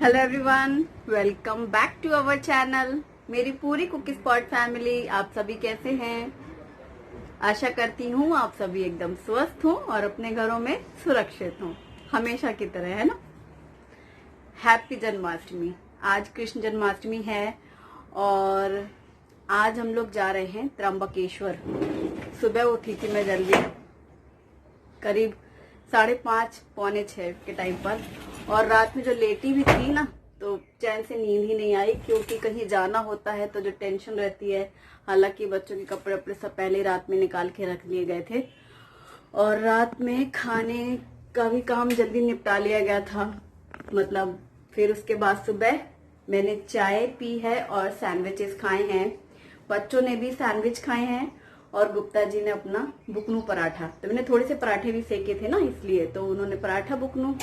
Hello everyone, welcome back to our channel. मेरी पूरी cook spot family, आप सभी कैसे हैं? आशा करती हूँ आप सभी एकदम स्वस्थ हों और अपने घरों में सुरक्षित हों, हमेशा की तरह, है ना। हैप्पी जन्माष्टमी। आज कृष्ण जन्माष्टमी है और आज हम लोग जा रहे हैं त्र्यंबकेश्वर। सुबह उठी थी मैं जल्दी, करीब 5:30 पौने 6 के टाइम पर, और रात में जो लेटी भी थी ना तो चैन से नींद ही नहीं आई, क्योंकि कहीं जाना होता है तो जो टेंशन रहती है। हालांकि बच्चों के कपड़े वपड़े सब पहले रात में निकाल के रख लिए गए थे और रात में खाने का भी काम जल्दी निपटा लिया गया था। मतलब फिर उसके बाद सुबह मैंने चाय पी है और सैंडविचेस खाए हैं। बच्चों ने भी सैंडविच खाए हैं और गुप्ता जी ने अपना बुकनू पराठा। तो मैंने थोड़े से पराठे भी सेके थे ना, इसलिए तो उन्होंने पराठा बुकनू,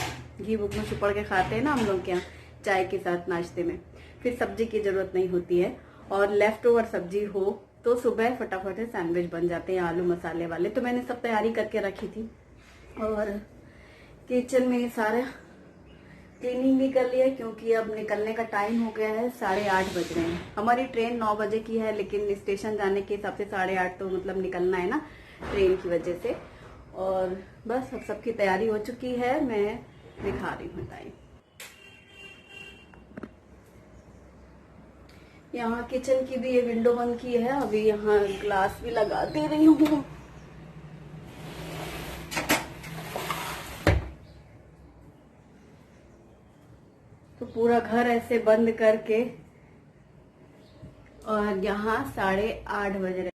घी बुकनू चुपड़ के खाते हैं ना हम लोग के यहाँ चाय के साथ नाश्ते में। फिर सब्जी की जरूरत नहीं होती है और लेफ्ट ओवर सब्जी हो तो सुबह फटाफट से सैंडविच बन जाते हैं आलू मसाले वाले। तो मैंने सब तैयारी करके रखी थी और किचन में सारा क्लीनिंग भी कर लिया, क्योंकि अब निकलने का टाइम हो गया है। 8:30 बज रहे हैं। हमारी ट्रेन 9 बजे की है, लेकिन स्टेशन जाने के हिसाब से 8:30 तो मतलब निकलना है ना ट्रेन की वजह से। और बस अब सबकी तैयारी हो चुकी है, मैं दिखा रही हूँ टाइम। यहाँ किचन की भी ये विंडो बंद की है, अभी यहाँ ग्लास भी लगा दे रही हूँ। तो पूरा घर ऐसे बंद करके, और यहाँ 8:30 बज रहे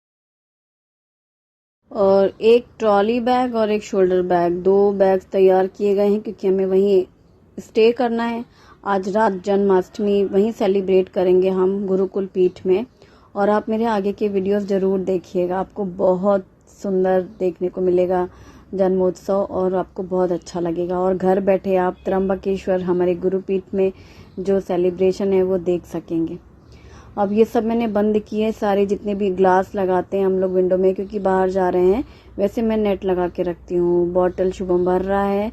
और एक ट्रॉली बैग और एक शोल्डर बैग, 2 बैग तैयार किए गए हैं, क्योंकि हमें वहीं स्टे करना है। आज रात जन्माष्टमी वहीं सेलिब्रेट करेंगे हम गुरुकुल पीठ में। और आप मेरे आगे के वीडियोस जरूर देखिएगा, आपको बहुत सुंदर देखने को मिलेगा जन्मोत्सव और आपको बहुत अच्छा लगेगा। और घर बैठे आप त्र्यंबकेश्वर हमारे गुरुपीठ में जो सेलिब्रेशन है वो देख सकेंगे। अब ये सब मैंने बंद किए सारे, जितने भी ग्लास लगाते हैं हम लोग विंडो में, क्योंकि बाहर जा रहे हैं। वैसे मैं नेट लगा के रखती हूँ। बॉटल शुभम भर रहा है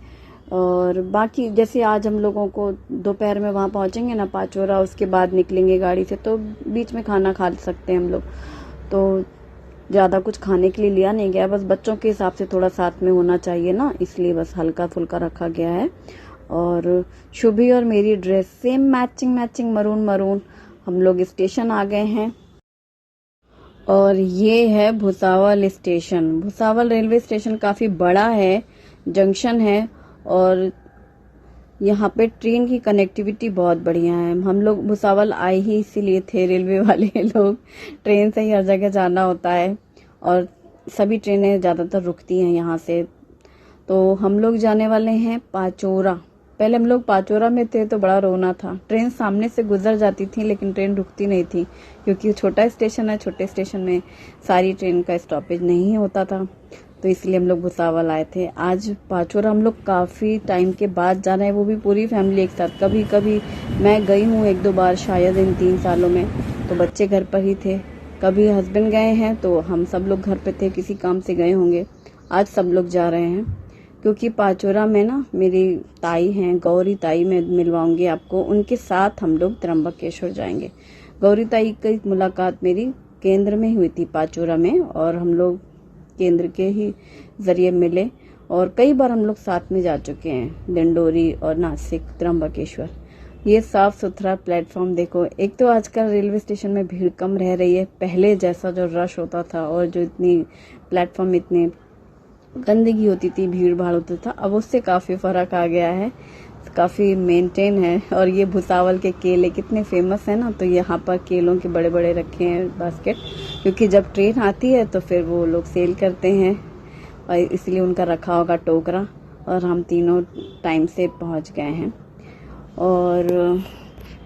और बाकी जैसे आज हम लोगों को दोपहर में वहाँ पहुँचेंगे ना पाचोरा, उसके बाद निकलेंगे गाड़ी से, तो बीच में खाना खा सकते हैं हम लोग। तो ज़्यादा कुछ खाने के लिए लिया नहीं गया, बस बच्चों के हिसाब से थोड़ा साथ में होना चाहिए ना, इसलिए बस हल्का फुल्का रखा गया है। और शुभी और मेरी ड्रेस सेम मैचिंग मरून। हम लोग स्टेशन आ गए हैं और ये है Bhusawal station. Bhusawal railway station काफी बड़ा है, जंक्शन है और यहाँ पे ट्रेन की कनेक्टिविटी बहुत बढ़िया है। हम लोग भुसावल आए ही इसीलिए थे, रेलवे वाले लोग, ट्रेन से ही हर जगह जाना होता है और सभी ट्रेनें ज़्यादातर रुकती हैं यहाँ से। तो हम लोग जाने वाले हैं पाचोरा। पहले हम लोग पाचोरा में थे तो बड़ा रोना था, ट्रेन सामने से गुजर जाती थी लेकिन ट्रेन रुकती नहीं थी, क्योंकि छोटा स्टेशन है, छोटे स्टेशन में सारी ट्रेन का स्टॉपेज नहीं होता था, तो इसलिए हम लोग भुसावल आए थे। आज पाचोरा हम लोग काफ़ी टाइम के बाद जा रहे हैं, वो भी पूरी फैमिली एक साथ। कभी कभी मैं गई हूँ 1-2 बार शायद इन 3 सालों में, तो बच्चे घर पर ही थे। कभी हस्बैंड गए हैं तो हम सब लोग घर पे थे, किसी काम से गए होंगे। आज सब लोग जा रहे हैं क्योंकि पाचोरा में ना मेरी ताई हैं, गौरी ताई, मैं मिलवाऊंगी आपको, उनके साथ हम लोग त्र्यंबकेश्वर जाएंगे। गौरी ताई की मुलाकात मेरी केंद्र में हुई थी पाचोरा में, और हम लोग केंद्र के ही जरिए मिले और कई बार हम लोग साथ में जा चुके हैं, डिंडोरी और नासिक, त्र्यंबकेश्वर। ये साफ सुथरा प्लेटफॉर्म देखो। एक तो आजकल रेलवे स्टेशन में भीड़ कम रह रही है, पहले जैसा जो रश होता था और जो इतनी प्लेटफॉर्म इतने गंदगी होती थी, भीड़ भाड़ होता था, अब उससे काफी फर्क आ गया है, काफी मेंटेन है। और ये भुसावल के केले कितने फेमस है ना, तो यहाँ पर केलों के बड़े बड़े रखे हैं बास्केट, क्योंकि जब ट्रेन आती है तो फिर वो लोग सेल करते हैं और इसलिए उनका रखा होगा टोकरा। और हम तीनों टाइम से पहुंच गए हैं और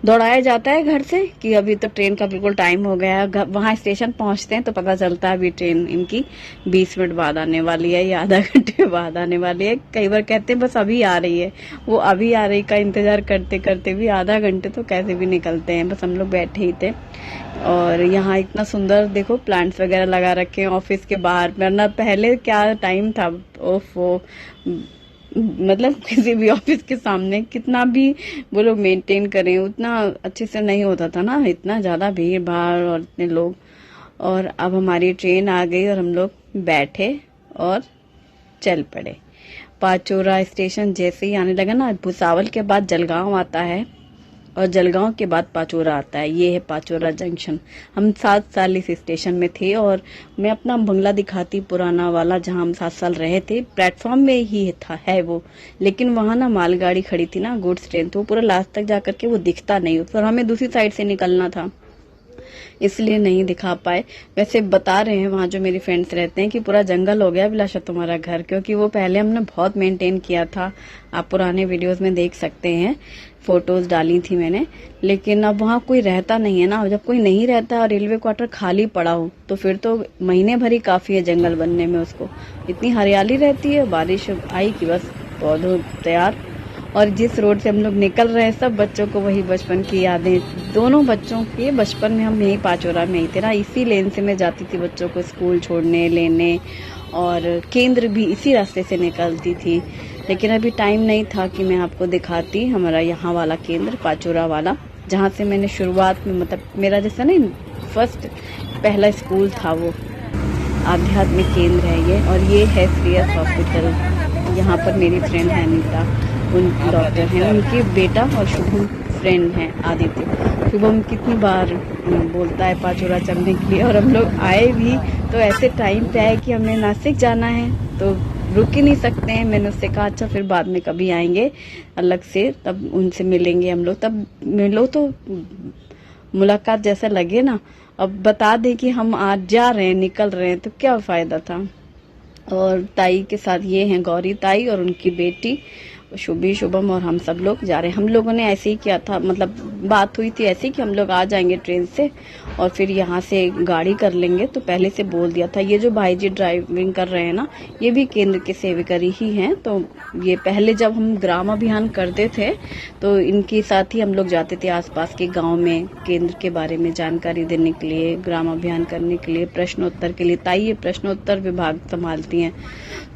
दौड़ाया जाता है घर से कि अभी तो ट्रेन का बिल्कुल टाइम हो गया है। वहां स्टेशन पहुंचते हैं तो पता चलता है अभी ट्रेन इनकी 20 मिनट बाद आने वाली है या आधा घंटे बाद आने वाली है। कई बार कहते हैं बस अभी आ रही है, वो अभी आ रही का इंतजार करते करते भी आधा घंटे तो कैसे भी निकलते हैं। बस हम लोग बैठे ही थे और यहाँ इतना सुंदर देखो प्लांट्स वगैरह लगा रखे हैं ऑफिस के बाहर, वरना पहले क्या टाइम था, ओफो मतलब किसी भी ऑफिस के सामने कितना भी वो लोग मेंटेन करें उतना अच्छे से नहीं होता था ना, इतना ज्यादा भीड़ भाड़ और इतने लोग। और अब हमारी ट्रेन आ गई और हम लोग बैठे और चल पड़े। पाचोरा स्टेशन जैसे ही आने लगा ना, भुसावल के बाद जलगांव आता है और जलगांव के बाद पाचोरा आता है। ये है पाचोरा जंक्शन। हम 7 साल इस स्टेशन में थे और मैं अपना बंगला दिखाती पुराना वाला, जहां हम 7 साल रहे थे। प्लेटफॉर्म में ही था है वो, लेकिन वहां ना मालगाड़ी खड़ी थी ना, गुड्स ट्रेन, तो पूरा लास्ट तक जाकर के वो दिखता नहीं, और हमें दूसरी साइड से निकलना था, इसलिए नहीं दिखा पाए। वैसे बता रहे हैं वहां जो मेरी फ्रेंड्स रहते हैं कि पूरा जंगल हो गया अभिलाषा तुम्हारा घर, क्योंकि वो पहले हमने बहुत मेंटेन किया था। आप पुराने वीडियोस में देख सकते हैं, फोटोज डाली थी मैंने। लेकिन अब वहाँ कोई रहता नहीं है ना, जब कोई नहीं रहता और रेलवे क्वार्टर खाली पड़ा हो तो फिर तो महीने भर ही काफी है जंगल बनने में उसको। इतनी हरियाली रहती है, बारिश आई कि बस पौधों तैयार। और जिस रोड से हम लोग निकल रहे हैं, सब बच्चों को वही बचपन की यादें। दोनों बच्चों के बचपन में हम यही पाचोरा में ही थे ना, इसी लेन से मैं जाती थी बच्चों को स्कूल छोड़ने लेने, और केंद्र भी इसी रास्ते से निकलती थी। लेकिन अभी टाइम नहीं था कि मैं आपको दिखाती हमारा यहाँ वाला केंद्र, पाचोरा वाला, जहाँ से मैंने शुरुआत में, मतलब मेरा जैसा नहीं फर्स्ट पहला स्कूल था, वो आध्यात्मिक केंद्र है ये। और ये है श्रेयस हॉस्पिटल। यहाँ पर मेरी फ्रेंड है अनीता, उन डॉक्टर हैं, उनके बेटा और शुभम फ्रेंड हैं आदित्य। शुभम कितनी बार बोलता है पाचोरा चलने के लिए, और हम लोग आए भी तो ऐसे टाइम पे आए कि हमें नासिक जाना है तो रुक ही नहीं सकते हैं। मैंने उससे कहा अच्छा फिर बाद में कभी आएंगे अलग से, तब उनसे मिलेंगे हम लोग, तब मिलो तो मुलाकात जैसा लगे ना। अब बता दें कि हम आज जा रहे हैं, निकल रहे हैं, तो क्या फायदा था। और ताई के साथ ये हैं गौरी ताई और उनकी बेटी शुभी, शुभम और हम सब लोग जा रहे हैं। हम लोगों ने ऐसे ही किया था, मतलब बात हुई थी ऐसी कि हम लोग आ जाएंगे ट्रेन से और फिर यहाँ से गाड़ी कर लेंगे, तो पहले से बोल दिया था। ये जो भाई जी ड्राइविंग कर रहे हैं ना, ये भी केंद्र के सेविकारी ही हैं। तो ये पहले जब हम ग्राम अभियान करते थे तो इनके साथ ही हम लोग जाते थे आसपास के गाँव में, केंद्र के बारे में जानकारी देने के लिए, ग्राम अभियान करने के लिए, प्रश्नोत्तर के लिए। ताई ये प्रश्नोत्तर विभाग संभालती हैं।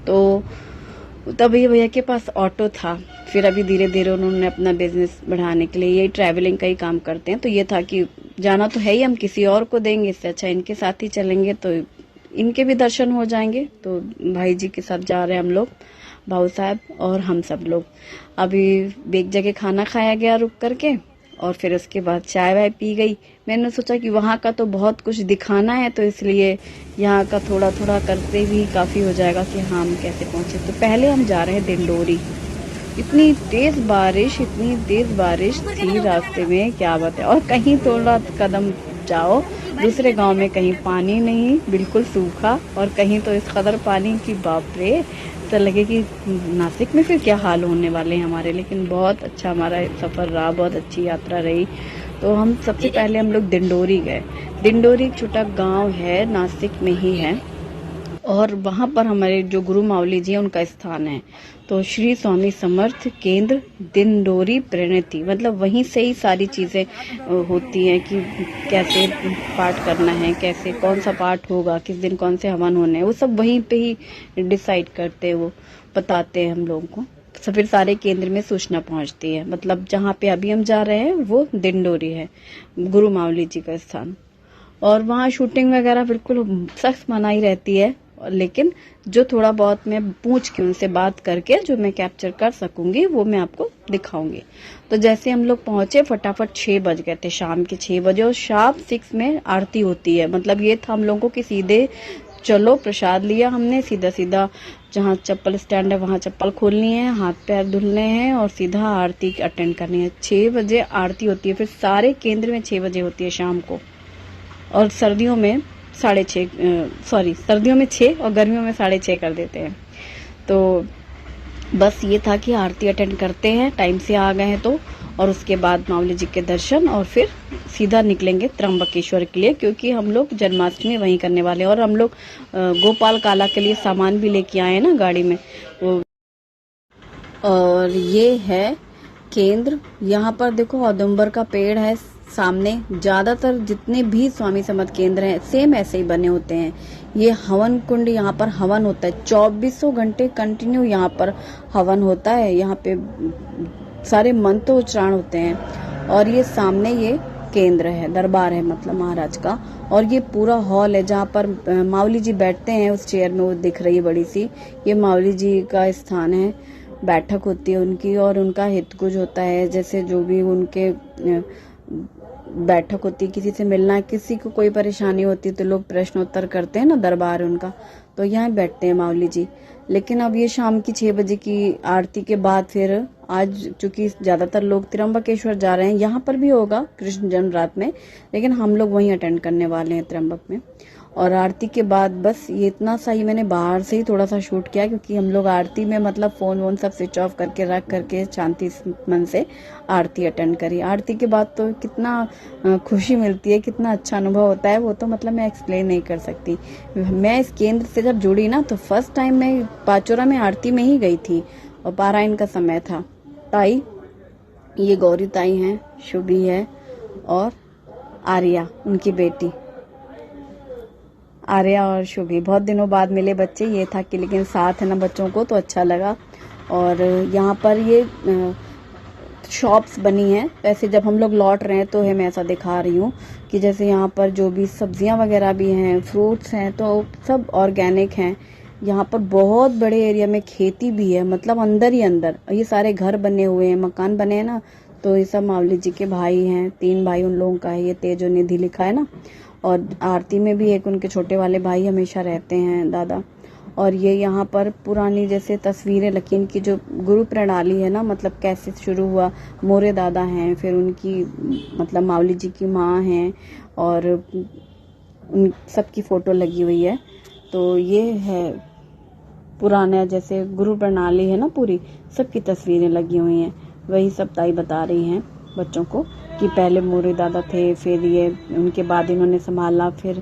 तो तब ये भैया के पास ऑटो था, फिर अभी धीरे धीरे उन्होंने अपना बिजनेस बढ़ाने के लिए, ये ट्रैवलिंग का ही काम करते हैं, तो ये था कि जाना तो है ही, हम किसी और को देंगे, इससे अच्छा इनके साथ ही चलेंगे तो इनके भी दर्शन हो जाएंगे। तो भाई जी के साथ जा रहे हैं हम लोग, भाऊ साहब और हम सब लोग। अभी एक जगह खाना खाया गया रुक करके, और फिर उसके बाद चाय वाय पी गई। मैंने सोचा कि वहाँ का तो बहुत कुछ दिखाना है, तो इसलिए यहाँ का थोड़ा थोड़ा करते भी काफ़ी हो जाएगा कि हाँ हम कैसे पहुँचे। तो पहले हम जा रहे हैं डिंडोरी। इतनी तेज बारिश थी रास्ते में, क्या बात है। और कहीं थोड़ा कदम जाओ दूसरे गांव में कहीं पानी नहीं, बिल्कुल सूखा, और कहीं तो इस कदर पानी की बाप रे, ऐसा लगे कि नासिक में फिर क्या हाल होने वाले हैं हमारे। लेकिन बहुत अच्छा हमारा सफ़र रहा, बहुत अच्छी यात्रा रही। तो हम सबसे पहले हम लोग डिंडोरी गए। डिंडोरी एक छोटा गांव है, नासिक में ही है, और वहाँ पर हमारे जो गुरु मावली जी हैं उनका स्थान है। तो श्री स्वामी समर्थ केंद्र डिंडोरी प्रणति, मतलब वहीं से ही सारी चीज़ें होती हैं कि कैसे पाठ करना है, कैसे कौन सा पाठ होगा, किस दिन कौन से हवन होने हैं, वो सब वहीं पे ही डिसाइड करते हैं, वो बताते हैं हम लोगों को। तो फिर सारे केंद्र में सूचना पहुंचती है। मतलब जहाँ पे अभी हम जा रहे हैं वो डिंडोरी है, गुरु मावली जी का स्थान। और वहाँ शूटिंग वगैरह बिल्कुल सख्त मनाही रहती है, लेकिन जो थोड़ा बहुत मैं पूछ के उनसे बात करके जो मैं कैप्चर कर सकूंगी वो मैं आपको दिखाऊंगी। तो जैसे हम लोग पहुंचे फटाफट 6 बज गए थे, शाम के 6 बजे, और शाम 6 में आरती होती है। मतलब ये था हम लोगों की सीधे चलो, प्रसाद लिया हमने, सीधा सीधा जहाँ चप्पल स्टैंड है वहाँ चप्पल खोलनी है, हाथ पैर धुलने हैं और सीधा आरती अटेंड करनी है। 6 बजे आरती होती है, फिर सारे केंद्र में 6 बजे होती है शाम को, और सर्दियों में 6:30, सर्दियों में 6 और गर्मियों में 6:30 कर देते हैं। तो बस ये था कि आरती अटेंड करते हैं, टाइम से आ गए हैं तो, और उसके बाद मावली जी के दर्शन, और फिर सीधा निकलेंगे त्र्यंबकेश्वर के लिए, क्योंकि हम लोग जन्माष्टमी वहीं करने वाले हैं। और हम लोग गोपाल काला के लिए सामान भी लेके आए हैं ना गाड़ी में वो। और ये है केंद्र, यहाँ पर देखो औदुंबर का पेड़ है, सामने ज़्यादातर जितने भी स्वामी समर्थ केंद्र हैं सेम ऐसे ही बने होते हैं। ये हवन कुंड, यहाँ पर हवन होता है 24 घंटे कंटिन्यू, यहाँ पर हवन होता है। यहाँ पे सारे मंत्र उच्चारण होते हैं। और ये सामने ये केंद्र है, दरबार है मतलब महाराज का। और ये पूरा हॉल है जहाँ पर मावली जी बैठते हैं, उस चेयर में वो दिख रही है बड़ी सी, ये मावली जी का स्थान है, बैठक होती है उनकी और उनका हित कुछ होता है। जैसे जो भी उनके बैठक होती है, किसी से मिलना है, किसी को कोई परेशानी होती है तो लोग प्रश्नोत्तर करते हैं ना, दरबार उनका, तो यहाँ बैठते हैं मावली जी। लेकिन अब ये शाम की 6 बजे की आरती के बाद फिर आज चूंकि ज्यादातर लोग त्र्यंबकेश्वर जा रहे हैं, यहाँ पर भी होगा कृष्ण जन्म रात में, लेकिन हम लोग वहीं अटेंड करने वाले हैं त्र्यंबक में। और आरती के बाद बस ये इतना सा ही मैंने बाहर से ही थोड़ा सा शूट किया, क्योंकि हम लोग आरती में मतलब फोन वोन सब स्विच ऑफ करके रख करके शांति मन से आरती अटेंड करी। आरती के बाद तो कितना खुशी मिलती है, कितना अच्छा अनुभव होता है, वो तो मतलब मैं एक्सप्लेन नहीं कर सकती। मैं इस केंद्र से जब जुड़ी ना तो फर्स्ट टाइम मैं पाचोरा में आरती में ही गई थी और पारायण का समय था। ताई, ये गौरी ताई हैं, शुभी है और आर्या उनकी बेटी, आर्या और शुभी। बहुत दिनों बाद मिले बच्चे, ये था कि लेकिन साथ है ना बच्चों को तो अच्छा लगा। और यहाँ पर ये शॉप्स बनी हैं। वैसे जब हम लोग लौट रहे हैं तो मैं ऐसा दिखा रही हूँ कि जैसे यहाँ पर जो भी सब्जियाँ वगैरह भी हैं, फ्रूट्स हैं, तो सब ऑर्गेनिक हैं। यहाँ पर बहुत बड़े एरिया में खेती भी है, मतलब अंदर ही अंदर ये सारे घर बने हुए हैं, मकान बने हैं ना। तो ये सब मावली जी के भाई हैं, 3 भाई उन लोगों का है, ये तेज और निधि लिखा है ना। और आरती में भी एक उनके छोटे वाले भाई हमेशा रहते हैं, दादा। और ये यहाँ पर पुरानी जैसे तस्वीरें लकी, इनकी जो गुरु प्रणाली है ना, मतलब कैसे शुरू हुआ, मोरे दादा हैं, फिर उनकी मतलब मावली जी की माँ हैं और उन सबकी फोटो लगी हुई है। तो ये है पुराना जैसे गुरु प्रणाली है ना, पूरी सबकी तस्वीरें लगी हुई हैं। वही सब ताई बता रही हैं बच्चों को कि पहले मोरे दादा थे, फिर ये उनके बाद इन्होंने संभाला, फिर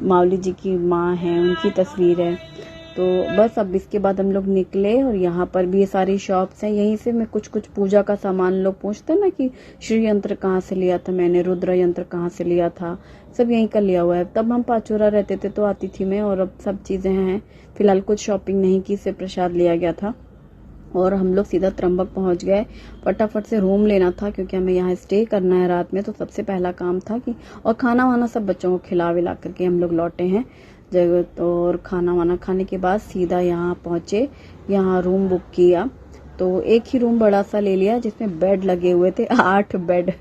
मावली जी की माँ हैं, उनकी तस्वीर है। तो बस अब इसके बाद हम लोग निकले और यहाँ पर भी ये सारी शॉप्स हैं। यहीं से मैं कुछ पूजा का सामान, लोग पूछते हैं ना कि श्री यंत्र कहाँ से लिया था मैंने, रुद्र यंत्र कहाँ से लिया था, सब यहीं का लिया हुआ है। तब हम पाचोरा रहते थे तो आती थी मैं, और अब सब चीज़ें हैं। फिलहाल कुछ शॉपिंग नहीं की, सिर्फ प्रसाद लिया गया था और हम लोग सीधा त्र्यंबक पहुंच गए। फटाफट से रूम लेना था क्योंकि हमें यहाँ स्टे करना है रात में, तो सबसे पहला काम था कि, और खाना वाना सब बच्चों को खिला विला करके हम लोग लौटे हैं जगह। तो और खाना वाना खाने के बाद सीधा यहाँ पहुँचे, यहाँ रूम बुक किया। तो एक ही रूम बड़ा सा ले लिया जिसमें बेड लगे हुए थे, 8 बेड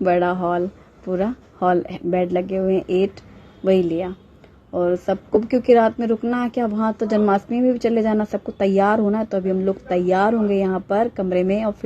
बड़ा हॉल, पूरा हॉल बेड लगे हुए हैं 8, वही लिया। और सबको क्योंकि रात में रुकना है क्या, वहाँ तो जन्माष्टमी में भी चले जाना, सबको तैयार होना है। तो अभी हम लोग तैयार होंगे यहाँ पर कमरे में और फिर